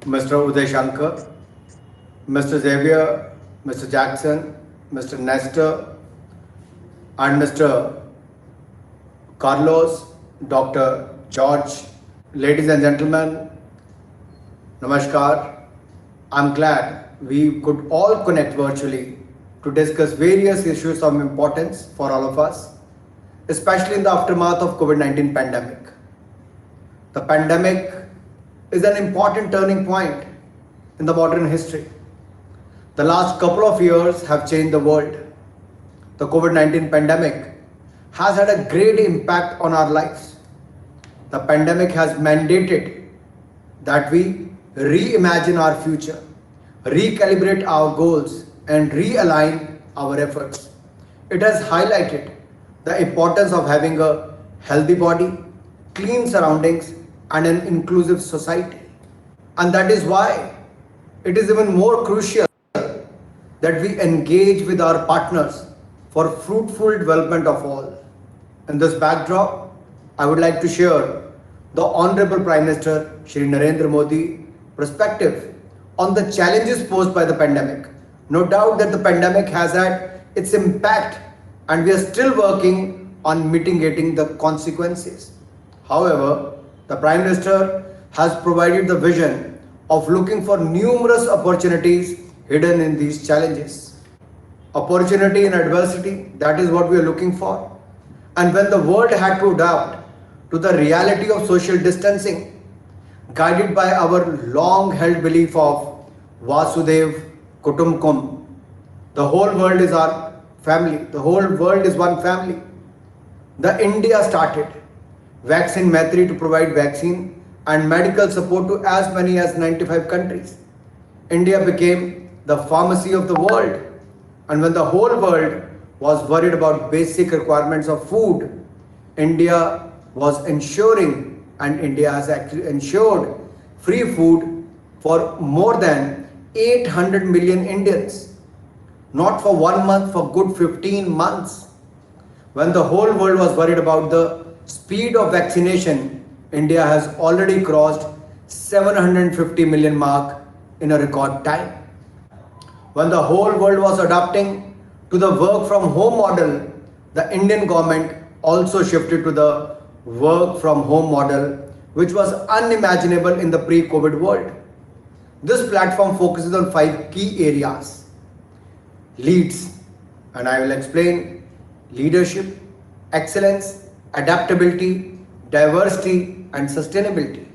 Mr. Uday Shankar, Mr. Xavier, Mr. Jackson, Mr. Nestor, and Mr. Carlos, Dr. George. Ladies and gentlemen, Namaskar. I'm glad we could all connect virtually to discuss various issues of importance for all of us, especially in the aftermath of COVID-19 pandemic. The pandemic is an important turning point in the modern history. The last couple of years have changed the world. The COVID-19 pandemic has had a great impact on our lives. The pandemic has mandated that we reimagine our future, recalibrate our goals, and realign our efforts. It has highlighted the importance of having a healthy body, clean surroundings, and an inclusive society. And that is why it is even more crucial that we engage with our partners for fruitful development of all. In this backdrop, I would like to share the Honorable Prime Minister Shri Narendra Modi perspective on the challenges posed by the pandemic. No doubt that the pandemic has had its impact and we are still working on mitigating the consequences. However, the Prime Minister has provided the vision of looking for numerous opportunities hidden in these challenges. Opportunity in adversity, that is what we are looking for. And when the world had to adapt to the reality of social distancing, guided by our long-held belief of Vasudev Kutumbakam, the whole world is our family, the whole world is one family. The India started Vaccine Maitri to provide vaccine and medical support to as many as 95 countries. India became the pharmacy of the world, and when the whole world was worried about basic requirements of food, India was ensuring, and India has actually ensured free food for more than 800 million Indians. Not for 1 month, for good 15 months. When the whole world was worried about the speed of vaccination, India has already crossed 750 million mark in a record time. When the whole world was adapting to the work from home model, the Indian government also shifted to the work from home model, which was unimaginable in the pre-COVID world. This platform focuses on 5 key areas. Leads, and I will explain: leadership, excellence, adaptability, diversity, and sustainability.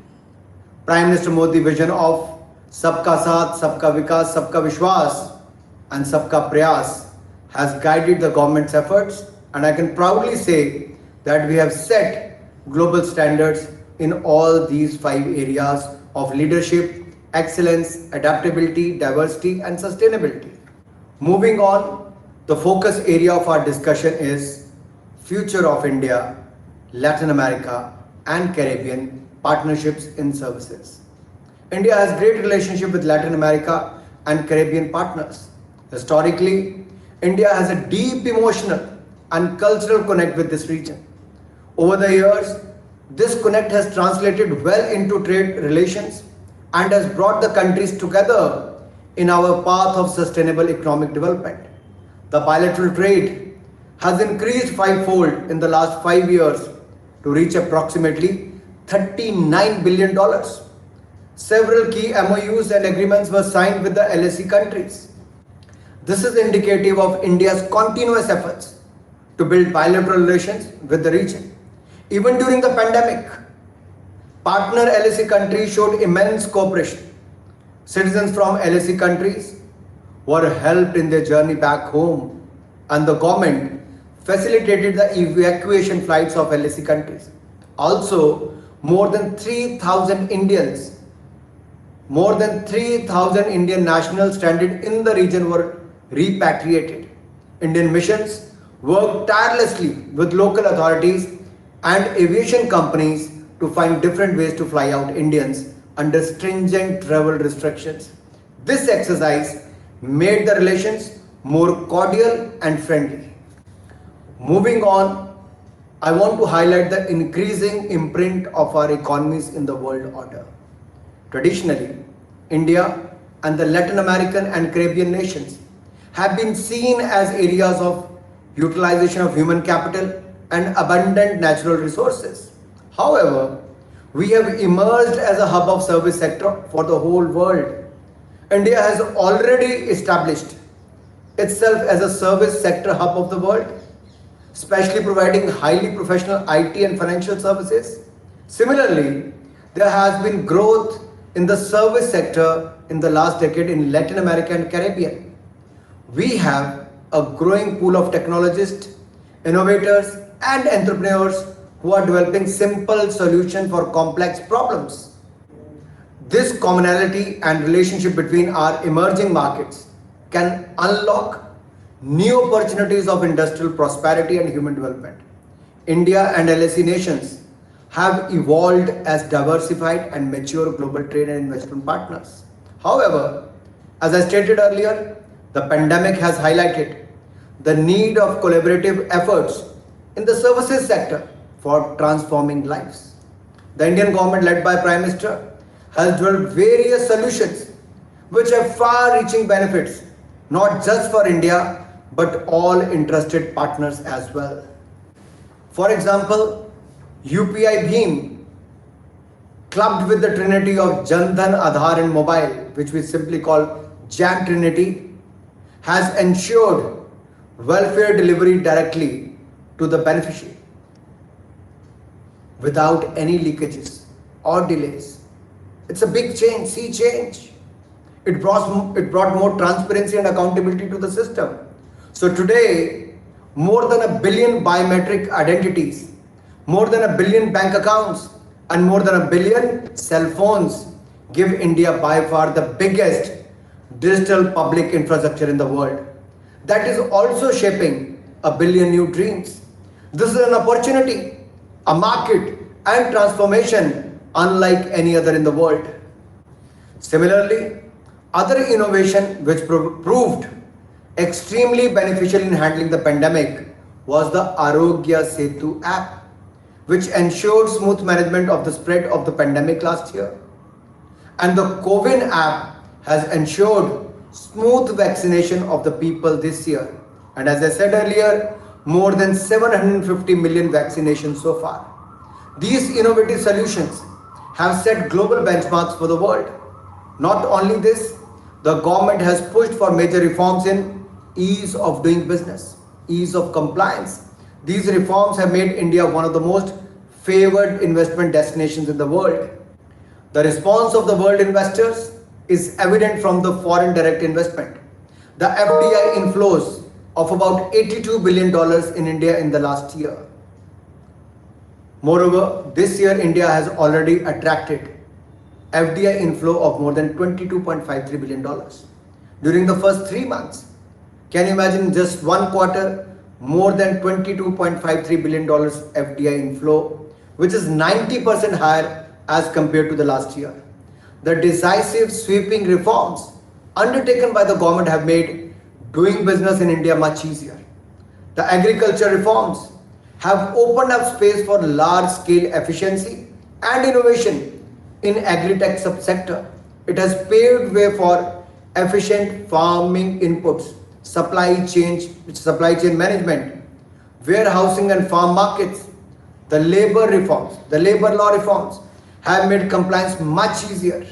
Prime Minister Modi's vision of Sabka Saath, Sabka Vikas, Sabka Vishwas, and Sabka Prayas has guided the government's efforts, and I can proudly say that we have set global standards in all these 5 areas of leadership, excellence, adaptability, diversity, and sustainability. Moving on, the focus area of our discussion is future of India, Latin America, and Caribbean partnerships in services. India has great relationship with Latin America and Caribbean partners. Historically, India has a deep emotional and cultural connect with this region. Over the years, this connect has translated well into trade relations and has brought the countries together in our path of sustainable economic development. The bilateral trade has increased 5-fold in the last 5 years to reach approximately $39 billion. Several key MOUs and agreements were signed with the LAC countries. This is indicative of India's continuous efforts to build bilateral relations with the region. Even during the pandemic, partner LAC countries showed immense cooperation. Citizens from LAC countries were helped in their journey back home, and the government facilitated the evacuation flights of LAC countries. Also, more than 3,000 Indian nationals stranded in the region were repatriated. Indian missions worked tirelessly with local authorities and aviation companies to find different ways to fly out Indians under stringent travel restrictions. This exercise made the relations more cordial and friendly. Moving on, I want to highlight the increasing imprint of our economies in the world order. Traditionally, India, and the Latin American and Caribbean nations have been seen as areas of utilization of human capital and abundant natural resources. However, we have emerged as a hub of service sector for the whole world. India has already established itself as a service sector hub of the world, especially providing highly professional IT and financial services. Similarly, there has been growth in the service sector in the last decade in Latin America and Caribbean. We have a growing pool of technologists, innovators, and entrepreneurs who are developing simple solutions for complex problems. This commonality and relationship between our emerging markets can unlock new opportunities of industrial prosperity and human development. India and LAC nations have evolved as diversified and mature global trade and investment partners. However, as I stated earlier, the pandemic has highlighted the need of collaborative efforts in the services sector for transforming lives. The Indian government, led by Prime Minister, has developed various solutions which have far-reaching benefits, not just for India, but all interested partners as well. For example, UPI Bheem, clubbed with the trinity of Jan Dhan, Aadhaar and Mobile, which we simply call JAM Trinity, has ensured welfare delivery directly to the beneficiary without any leakages or delays. It's a big change, sea change. It brought more transparency and accountability to the system. So today, more than 1 billion biometric identities, more than 1 billion bank accounts, and more than 1 billion cell phones give India by far the biggest digital public infrastructure in the world. That is also shaping 1 billion new dreams. This is an opportunity, a market, and transformation unlike any other in the world. Similarly, other innovation which proved extremely beneficial in handling the pandemic was the Arogya Setu app, which ensured smooth management of the spread of the pandemic last year. And the CoWIN app has ensured smooth vaccination of the people this year. And as I said earlier, more than 750 million vaccinations so far. These innovative solutions have set global benchmarks for the world. Not only this, the government has pushed for major reforms in ease of doing business, ease of compliance. These reforms have made India one of the most favored investment destinations in the world. The response of the world investors is evident from the foreign direct investment. The FDI inflows of about $82 billion in India in the last year. Moreover, this year India has already attracted FDI inflow of more than $22.53 billion during the first 3 months. Can you imagine just one quarter, more than $22.53 billion FDI inflow, which is 90% higher as compared to the last year. The decisive sweeping reforms undertaken by the government have made doing business in India much easier. The agriculture reforms have opened up space for large-scale efficiency and innovation in agri-tech subsector. It has paved way for efficient farming inputs, supply chain management, warehousing and farm markets. The labor law reforms have made compliance much easier.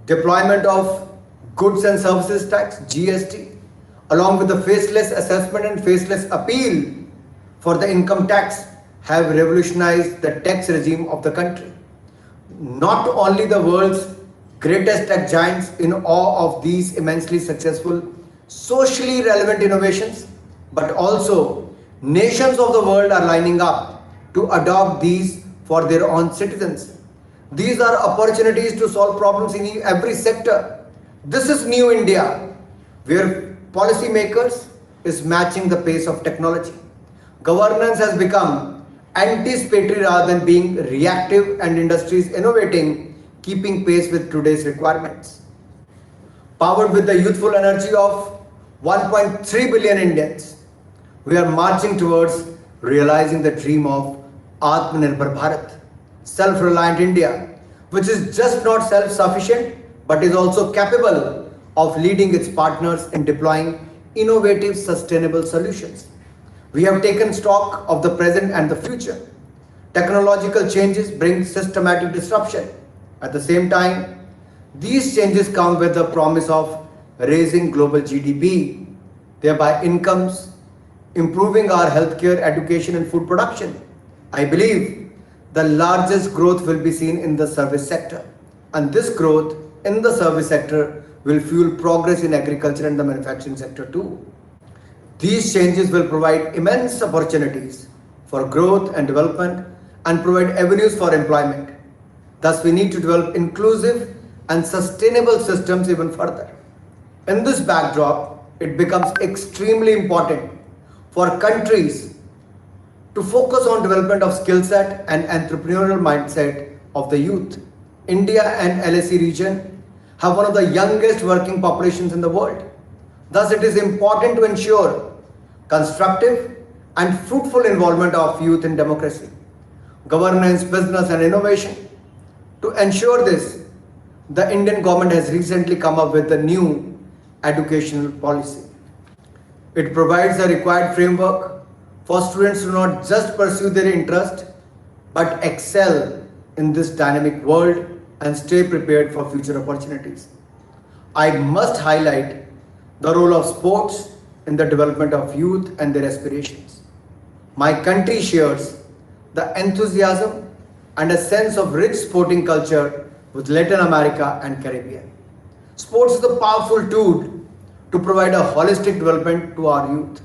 Deployment of goods and services tax, GST, along with the faceless assessment and faceless appeal for the income tax have revolutionized the tax regime of the country. Not only the world's greatest tech giants in awe of these immensely successful, socially relevant innovations, but also nations of the world are lining up to adopt these for their own citizens. These are opportunities to solve problems in every sector. This is new India, where policymakers is matching the pace of technology. Governance has become anticipatory rather than being reactive, and industries innovating, keeping pace with today's requirements. Powered with the youthful energy of 1.3 billion Indians, we are marching towards realizing the dream of Atmanirbhar Bharat, self-reliant India, which is just not self-sufficient but is also capable of leading its partners in deploying innovative, sustainable solutions. We have taken stock of the present and the future. Technological changes bring systematic disruption. At the same time, these changes come with the promise of raising global GDP, thereby incomes, improving our healthcare, education, and food production. I believe the largest growth will be seen in the service sector, and this growth in the service sector will fuel progress in agriculture and the manufacturing sector too. These changes will provide immense opportunities for growth and development and provide avenues for employment. Thus, we need to develop inclusive and sustainable systems even further. In this backdrop, it becomes extremely important for countries to focus on development of skill set and entrepreneurial mindset of the youth. India and LAC region have one of the youngest working populations in the world. Thus, it is important to ensure constructive and fruitful involvement of youth in democracy, governance, business, and innovation. To ensure this, the Indian government has recently come up with a new educational policy. It provides a required framework for students to not just pursue their interest but excel in this dynamic world and stay prepared for future opportunities. I must highlight the role of sports in the development of youth and their aspirations. My country shares the enthusiasm and a sense of rich sporting culture with Latin America and Caribbean. Sports is a powerful tool to provide a holistic development to our youth.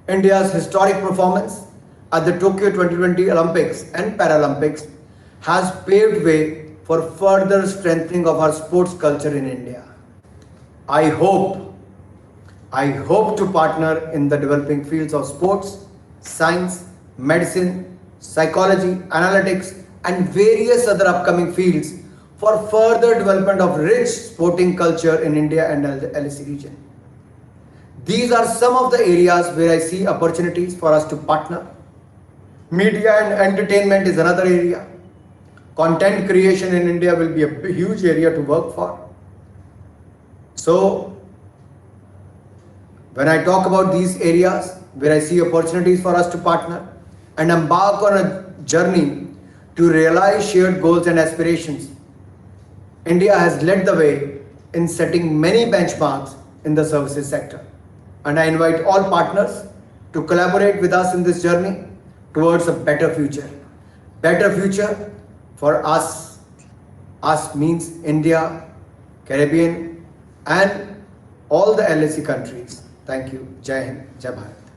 India's historic performance at the Tokyo 2020 Olympics and Paralympics has paved way for further strengthening of our sports culture in India. I hope to partner in the developing fields of sports, science, medicine, psychology, analytics, and various other upcoming fields for further development of rich sporting culture in India and the LAC region. These are some of the areas where I see opportunities for us to partner. Media and entertainment is another area. Content creation in India will be a huge area to work for. So, when I talk about these areas where I see opportunities for us to partner and embark on a journey to realize shared goals and aspirations, India has led the way in setting many benchmarks in the services sector. And I invite all partners to collaborate with us in this journey towards a better future. Better future for us. Us means India, Caribbean, and all the LAC countries. Thank you. Jai Hind, Jai Bharat.